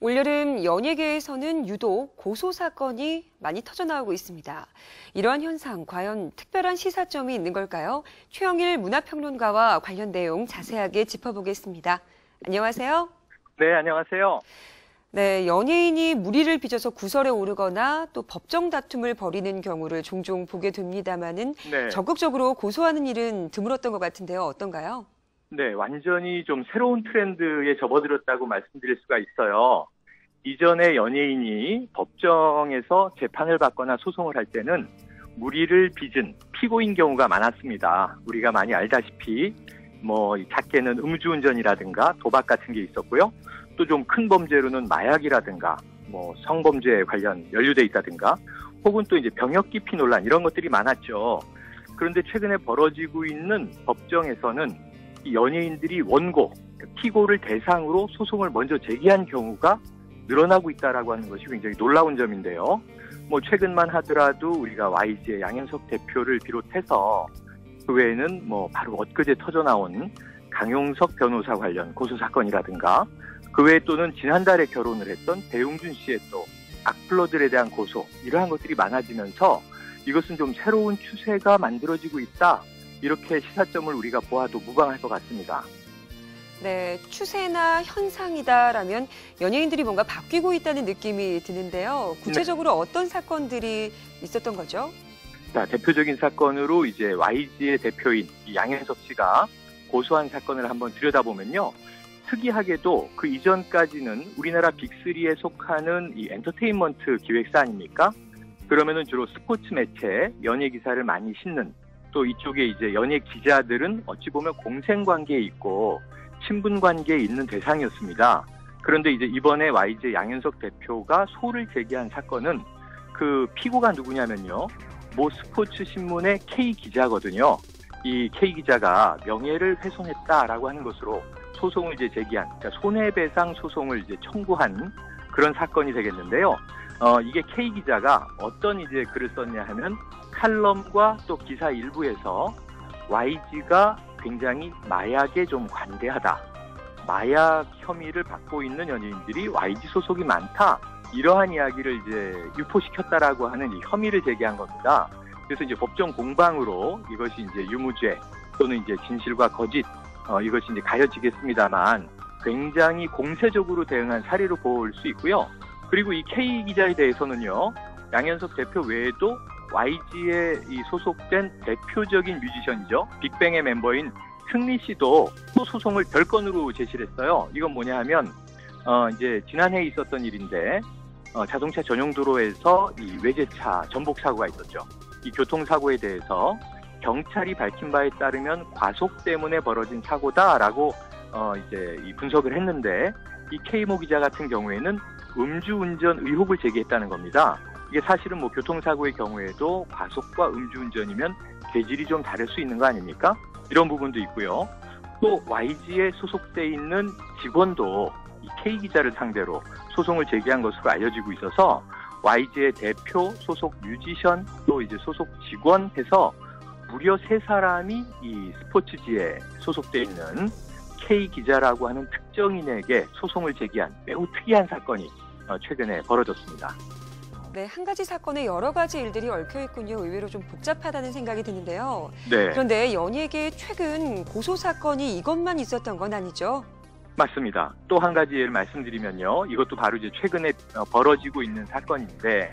올여름 연예계에서는 유독 고소 사건이 많이 터져나오고 있습니다. 이러한 현상, 과연 특별한 시사점이 있는 걸까요? 최영일 문화평론가와 관련 내용 자세하게 짚어보겠습니다. 안녕하세요. 네, 안녕하세요. 네, 연예인이 물의를 빚어서 구설에 오르거나 또 법정 다툼을 벌이는 경우를 종종 보게 됩니다만은 네. 적극적으로 고소하는 일은 드물었던 것 같은데요. 어떤가요? 네, 완전히 좀 새로운 트렌드에 접어들었다고 말씀드릴 수가 있어요. 이전에 연예인이 법정에서 재판을 받거나 소송을 할 때는 물의를 빚은 피고인 경우가 많았습니다. 우리가 많이 알다시피 작게는 음주운전이라든가 도박 같은 게 있었고요. 또 좀 큰 범죄로는 마약이라든가 성범죄에 관련 연루돼 있다든가 혹은 또 이제 병역 기피 논란 이런 것들이 많았죠. 그런데 최근에 벌어지고 있는 법정에서는 이 연예인들이 원고, 피고를 대상으로 소송을 먼저 제기한 경우가 늘어나고 있다라고 하는 것이 굉장히 놀라운 점인데요. 최근만 하더라도 우리가 YG의 양현석 대표를 비롯해서 그 외에는 바로 엊그제 터져나온 강용석 변호사 관련 고소 사건이라든가 그 외에 또는 지난달에 결혼을 했던 배용준 씨의 또 악플러들에 대한 고소 이러한 것들이 많아지면서 이것은 좀 새로운 추세가 만들어지고 있다. 이렇게 시사점을 우리가 보아도 무방할 것 같습니다. 네, 추세나 현상이다라면 연예인들이 뭔가 바뀌고 있다는 느낌이 드는데요. 구체적으로 어떤 사건들이 있었던 거죠? 자, 대표적인 사건으로 이제 YG의 대표인 양현석 씨가 고소한 사건을 한번 들여다보면요. 특이하게도 그 이전까지는 우리나라 빅3에 속하는 이 엔터테인먼트 기획사 아닙니까? 그러면은 주로 스포츠 매체, 연예 기사를 많이 싣는 또 이쪽에 이제 연예 기자들은 어찌 보면 공생 관계에 있고 친분 관계에 있는 대상이었습니다. 그런데 이제 이번에 YG 양현석 대표가 소를 제기한 사건은 그 피고가 누구냐면요. 모 스포츠 신문의 K 기자거든요. 이 K 기자가 명예를 훼손했다라고 하는 것으로 소송을 이제 제기한, 그러니까 손해배상 소송을 이제 청구한 그런 사건이 되겠는데요. 이게 K 기자가 어떤 이제 글을 썼냐 하면 칼럼과 또 기사 일부에서 YG가 굉장히 마약에 좀 관대하다. 마약 혐의를 받고 있는 연예인들이 YG 소속이 많다. 이러한 이야기를 이제 유포시켰다라고 하는 이 혐의를 제기한 겁니다. 그래서 이제 법정 공방으로 이것이 이제 유무죄 또는 이제 진실과 거짓 이것이 이제 가려지겠습니다만 굉장히 공세적으로 대응한 사례로 볼 수 있고요. 그리고 이 K 기자에 대해서는요. 양현석 대표 외에도 YG에 이 소속된 대표적인 뮤지션이죠. 빅뱅의 멤버인 승리 씨도 또 소송을 별건으로 제시를 했어요. 이건 뭐냐 하면 이제 지난해에 있었던 일인데 자동차 전용 도로에서 이 외제차 전복 사고가 있었죠. 이 교통사고에 대해서 경찰이 밝힌 바에 따르면 과속 때문에 벌어진 사고다라고 이제 이 분석을 했는데 이 K모 기자 같은 경우에는 음주운전 의혹을 제기했다는 겁니다. 이게 사실은 교통사고의 경우에도 과속과 음주운전이면 죄질이 좀 다를 수 있는 거 아닙니까? 이런 부분도 있고요. 또 YG에 소속돼 있는 직원도 이 K 기자를 상대로 소송을 제기한 것으로 알려지고 있어서 YG의 대표, 소속 뮤지션, 또 이제 소속 직원 해서 무려 3사람이 이 스포츠지에 소속돼 있는 K 기자라고 하는 특정인에게 소송을 제기한 매우 특이한 사건이 최근에 벌어졌습니다. 네, 한 가지 사건에 여러 가지 일들이 얽혀있군요. 의외로 좀 복잡하다는 생각이 드는데요. 네. 그런데 연예계에 최근 고소 사건이 이것만 있었던 건 아니죠? 맞습니다. 또 한 가지 예를 말씀드리면요. 이것도 바로 이제 최근에 벌어지고 있는 사건인데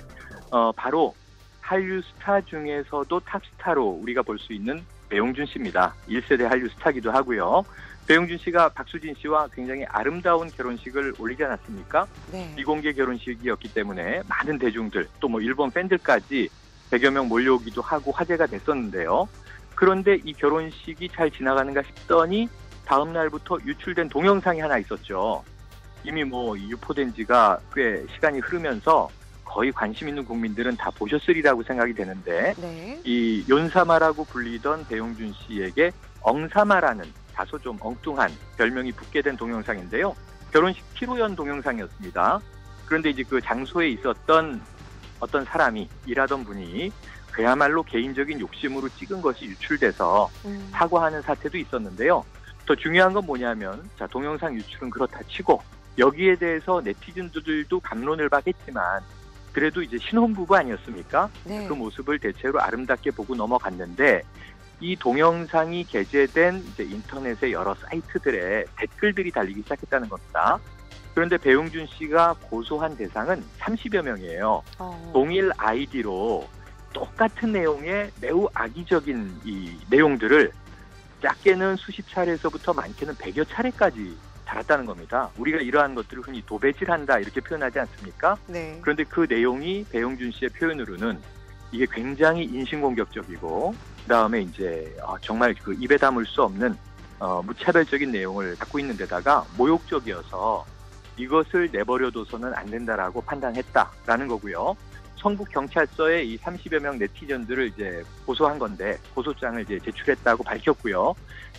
바로 한류 스타 중에서도 탑스타로 우리가 볼 수 있는 배용준 씨입니다. 1세대 한류 스타기도 하고요. 배용준 씨가 박수진 씨와 굉장히 아름다운 결혼식을 올리지 않았습니까? 네. 비공개 결혼식이었기 때문에 많은 대중들 또 일본 팬들까지 100여 명 몰려오기도 하고 화제가 됐었는데요. 그런데 이 결혼식이 잘 지나가는가 싶더니 다음 날부터 유출된 동영상이 하나 있었죠. 이미 유포된 지가 꽤 시간이 흐르면서 거의 관심 있는 국민들은 다 보셨으리라고 생각이 되는데 네. 이 연사마라고 불리던 배용준 씨에게 엉사마라는 다소 좀 엉뚱한 별명이 붙게 된 동영상인데요. 결혼식披露연 동영상이었습니다. 그런데 이제 그 장소에 있었던 어떤 사람이 일하던 분이 그야말로 개인적인 욕심으로 찍은 것이 유출돼서 사과하는 사태도 있었는데요. 더 중요한 건 뭐냐면 동영상 유출은 그렇다 치고 여기에 대해서 네티즌들도 갑론을 박했지만 그래도 이제 신혼부부 아니었습니까? 네. 그 모습을 대체로 아름답게 보고 넘어갔는데 이 동영상이 게재된 이제 인터넷의 여러 사이트들에 댓글들이 달리기 시작했다는 겁니다. 그런데 배용준 씨가 고소한 대상은 30여 명이에요. 동일 아이디로 똑같은 내용의 매우 악의적인 이 내용들을 작게는 수십 차례에서부터 많게는 100여 차례까지 달았다는 겁니다. 우리가 이러한 것들을 흔히 도배질한다 이렇게 표현하지 않습니까? 네. 그런데 그 내용이 배용준 씨의 표현으로는 이게 굉장히 인신공격적이고 그다음에 이제 정말 그 입에 담을 수 없는 무차별적인 내용을 갖고 있는 데다가 모욕적이어서 이것을 내버려둬서는 안 된다라고 판단했다라는 거고요. 성북경찰서에 이 30여 명 네티즌들을 이제 고소한 건데 고소장을 이제 제출했다고 밝혔고요.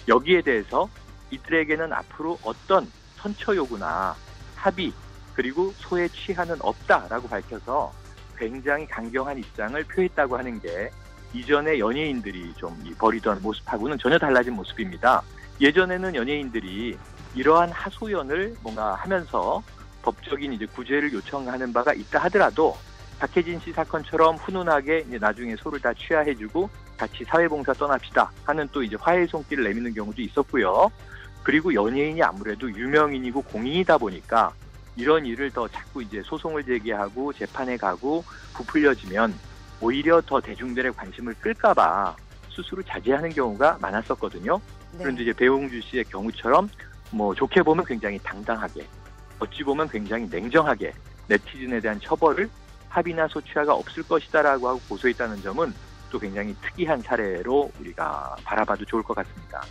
여기에 대해서 이들에게는 앞으로 어떤 선처 요구나 합의 그리고 소외 취하는 없다라고 밝혀서 굉장히 강경한 입장을 표했다고 하는 게 이전에 연예인들이 좀 벌이던 모습하고는 전혀 달라진 모습입니다. 예전에는 연예인들이 이러한 하소연을 뭔가 하면서 법적인 이제 구제를 요청하는 바가 있다 하더라도 박혜진 씨 사건처럼 훈훈하게 이제 나중에 소를 다 취하해주고 같이 사회봉사 떠납시다 하는 또 이제 화해의 손길을 내미는 경우도 있었고요. 그리고 연예인이 아무래도 유명인이고 공인이다 보니까 이런 일을 더 자꾸 이제 소송을 제기하고 재판에 가고 부풀려지면 오히려 더 대중들의 관심을 끌까봐 스스로 자제하는 경우가 많았었거든요. 네. 그런데 이제 배용준 씨의 경우처럼 뭐 좋게 보면 굉장히 당당하게, 어찌 보면 굉장히 냉정하게 네티즌에 대한 처벌을 합의나 소취하가 없을 것이다라고 하고 고소했다는 점은 또 굉장히 특이한 사례로 우리가 바라봐도 좋을 것 같습니다.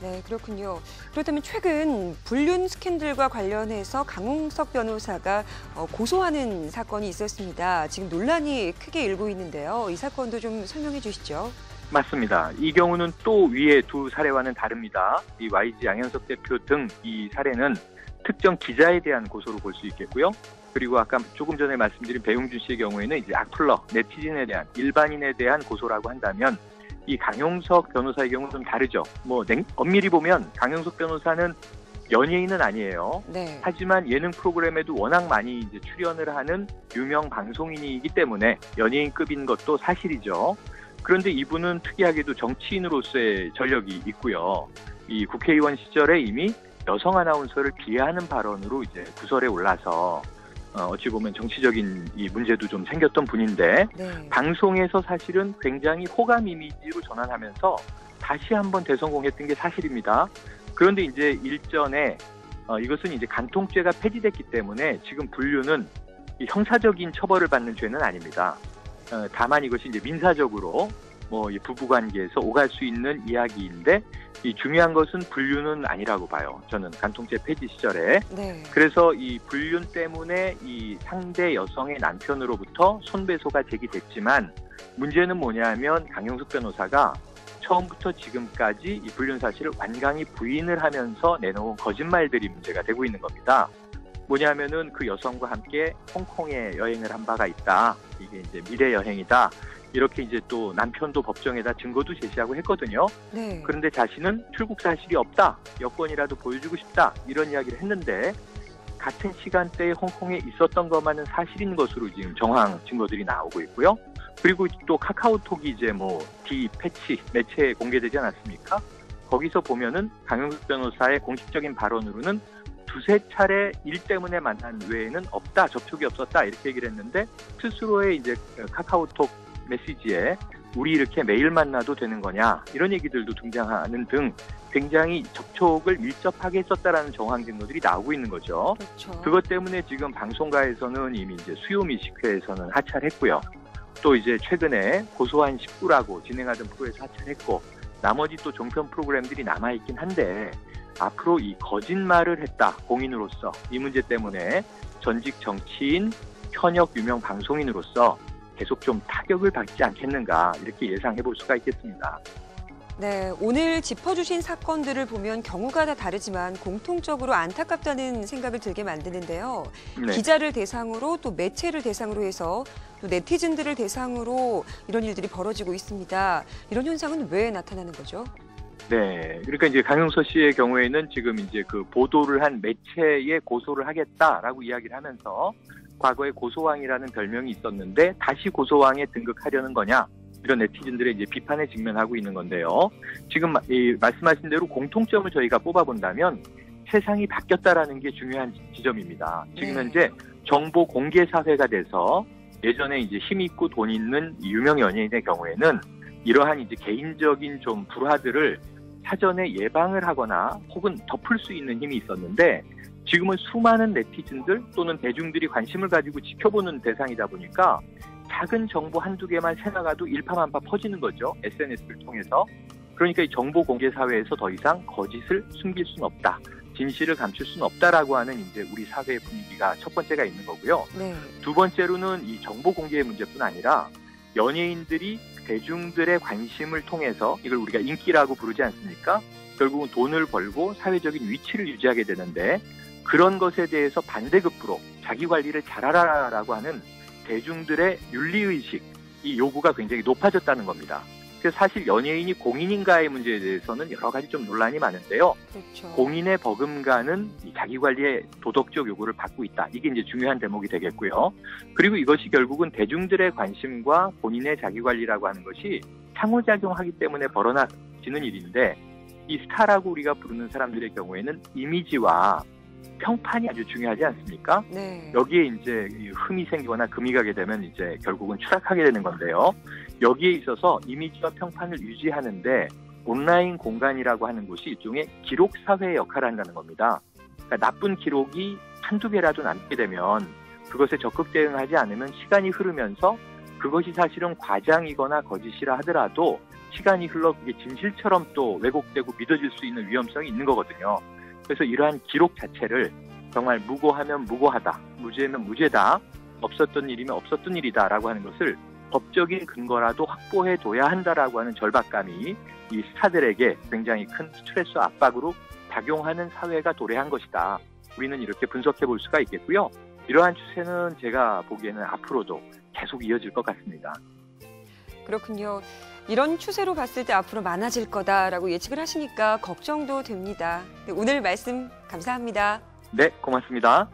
네, 그렇군요. 그렇다면 최근 불륜 스캔들과 관련해서 강홍석 변호사가 고소하는 사건이 있었습니다. 지금 논란이 크게 일고 있는데요. 이 사건도 좀 설명해 주시죠. 맞습니다. 이 경우는 또 위의 두 사례와는 다릅니다. 이 YG 양현석 대표 등 이 사례는 특정 기자에 대한 고소로 볼 수 있겠고요. 그리고 아까 조금 전에 말씀드린 배용준 씨의 경우에는 이제 악플러, 네티즌에 대한, 일반인에 대한 고소라고 한다면 이 강용석 변호사의 경우는 좀 다르죠. 엄밀히 보면 강용석 변호사는 연예인은 아니에요. 네. 하지만 예능 프로그램에도 워낙 많이 이제 출연을 하는 유명 방송인이기 때문에 연예인급인 것도 사실이죠. 그런데 이분은 특이하게도 정치인으로서의 전력이 있고요. 이 국회의원 시절에 이미 여성 아나운서를 비하하는 발언으로 이제 구설에 올라서 어찌 보면 정치적인 이 문제도 좀 생겼던 분인데 네. 방송에서 사실은 굉장히 호감 이미지로 전환하면서 다시 한번 대성공했던 게 사실입니다. 그런데 이제 일전에 이것은 이제 간통죄가 폐지됐기 때문에 지금 불륜은 이 형사적인 처벌을 받는 죄는 아닙니다. 다만 이것이 이제 민사적으로 이 부부관계에서 오갈 수 있는 이야기인데 이 중요한 것은 불륜은 아니라고 봐요. 저는 간통죄 폐지 시절에. 네. 그래서 이 불륜 때문에 이 상대 여성의 남편으로부터 손배소가 제기됐지만 문제는 뭐냐면 강용석 변호사가 처음부터 지금까지 이 불륜 사실을 완강히 부인을 하면서 내놓은 거짓말들이 문제가 되고 있는 겁니다. 뭐냐면은 그 여성과 함께 홍콩에 여행을 한 바가 있다. 이게 이제 미래 여행이다. 이렇게 이제 또 남편도 법정에다 증거도 제시하고 했거든요. 네. 그런데 자신은 출국 사실이 없다. 여권이라도 보여주고 싶다. 이런 이야기를 했는데 같은 시간대에 홍콩에 있었던 것만은 사실인 것으로 지금 정황 증거들이 나오고 있고요. 그리고 또 카카오톡이 이제 D 패치 매체에 공개되지 않았습니까? 거기서 보면은 강용석 변호사의 공식적인 발언으로는 두세 차례 일 때문에 만난 외에는 없다, 접촉이 없었다 이렇게 얘기를 했는데 스스로의 이제 카카오톡 메시지에 우리 이렇게 매일 만나도 되는 거냐 이런 얘기들도 등장하는 등 굉장히 접촉을 밀접하게 했었다라는 정황 증거들이 나오고 있는 거죠. 그렇죠. 그것 때문에 지금 방송가에서는 이미 이제 수요미식회에서는 하차했고요. 또 이제 최근에 고소한 19라고 진행하던 프로에서 하차했고 나머지 또 종편 프로그램들이 남아있긴 한데 앞으로 이 거짓말을 했다 공인으로서 이 문제 때문에 전직 정치인 현역 유명 방송인으로서 계속 좀 타격을 받지 않겠는가 이렇게 예상해 볼 수가 있겠습니다. 네, 오늘 짚어주신 사건들을 보면 경우가 다 다르지만 공통적으로 안타깝다는 생각을 들게 만드는데요. 네. 기자를 대상으로 또 매체를 대상으로 해서 또 네티즌들을 대상으로 이런 일들이 벌어지고 있습니다. 이런 현상은 왜 나타나는 거죠? 네. 그러니까 이제 강용서 씨의 경우에는 지금 이제 그 보도를 한 매체에 고소를 하겠다라고 이야기를 하면서 과거에 고소왕이라는 별명이 있었는데 다시 고소왕에 등극하려는 거냐, 이런 네티즌들의 이제 비판에 직면하고 있는 건데요. 지금 말씀하신 대로 공통점을 저희가 뽑아본다면 세상이 바뀌었다라는 게 중요한 지점입니다. 지금 현재 정보 공개 사회가 돼서 예전에 이제 힘 있고 돈 있는 유명 연예인의 경우에는 이러한 이제 개인적인 좀 불화들을 사전에 예방을 하거나 혹은 덮을 수 있는 힘이 있었는데, 지금은 수많은 네티즌들 또는 대중들이 관심을 가지고 지켜보는 대상이다 보니까 작은 정보 한두 개만 새나가도 일파만파 퍼지는 거죠. SNS를 통해서. 그러니까 이 정보 공개 사회에서 더 이상 거짓을 숨길 수는 없다, 진실을 감출 수는 없다라고 하는 이제 우리 사회의 분위기가 첫 번째가 있는 거고요. 네. 두 번째로는 이 정보 공개의 문제뿐 아니라 연예인들이 대중들의 관심을 통해서, 이걸 우리가 인기라고 부르지 않습니까? 결국은 돈을 벌고 사회적인 위치를 유지하게 되는데, 그런 것에 대해서 반대급부로 자기 관리를 잘하라라고 하는 대중들의 윤리의식, 이 요구가 굉장히 높아졌다는 겁니다. 그래서 사실 연예인이 공인인가의 문제에 대해서는 여러 가지 좀 논란이 많은데요. 그렇죠. 공인의 버금가는 이 자기 관리의 도덕적 요구를 받고 있다. 이게 이제 중요한 대목이 되겠고요. 그리고 이것이 결국은 대중들의 관심과 본인의 자기 관리라고 하는 것이 상호작용하기 때문에 벌어지는 일인데, 이 스타라고 우리가 부르는 사람들의 경우에는 이미지와 평판이 아주 중요하지 않습니까? 네. 여기에 이제 흠이 생기거나 금이 가게 되면 이제 결국은 추락하게 되는 건데요. 여기에 있어서 이미지와 평판을 유지하는데 온라인 공간이라고 하는 곳이 일종의 기록 사회의 역할을 한다는 겁니다. 그러니까 나쁜 기록이 한두 개라도 남게 되면 그것에 적극 대응하지 않으면 시간이 흐르면서 그것이 사실은 과장이거나 거짓이라 하더라도 시간이 흘러 그게 진실처럼 또 왜곡되고 믿어질 수 있는 위험성이 있는 거거든요. 그래서 이러한 기록 자체를 정말 무고하면 무고하다, 무죄면 무죄다, 없었던 일이면 없었던 일이다라고 하는 것을 법적인 근거라도 확보해 둬야 한다라고 하는 절박감이 이 스타들에게 굉장히 큰 스트레스 압박으로 작용하는 사회가 도래한 것이다. 우리는 이렇게 분석해 볼 수가 있겠고요. 이러한 추세는 제가 보기에는 앞으로도 계속 이어질 것 같습니다. 그렇군요. 이런 추세로 봤을 때 앞으로 많아질 거다라고 예측을 하시니까 걱정도 됩니다. 오늘 말씀 감사합니다. 네, 고맙습니다.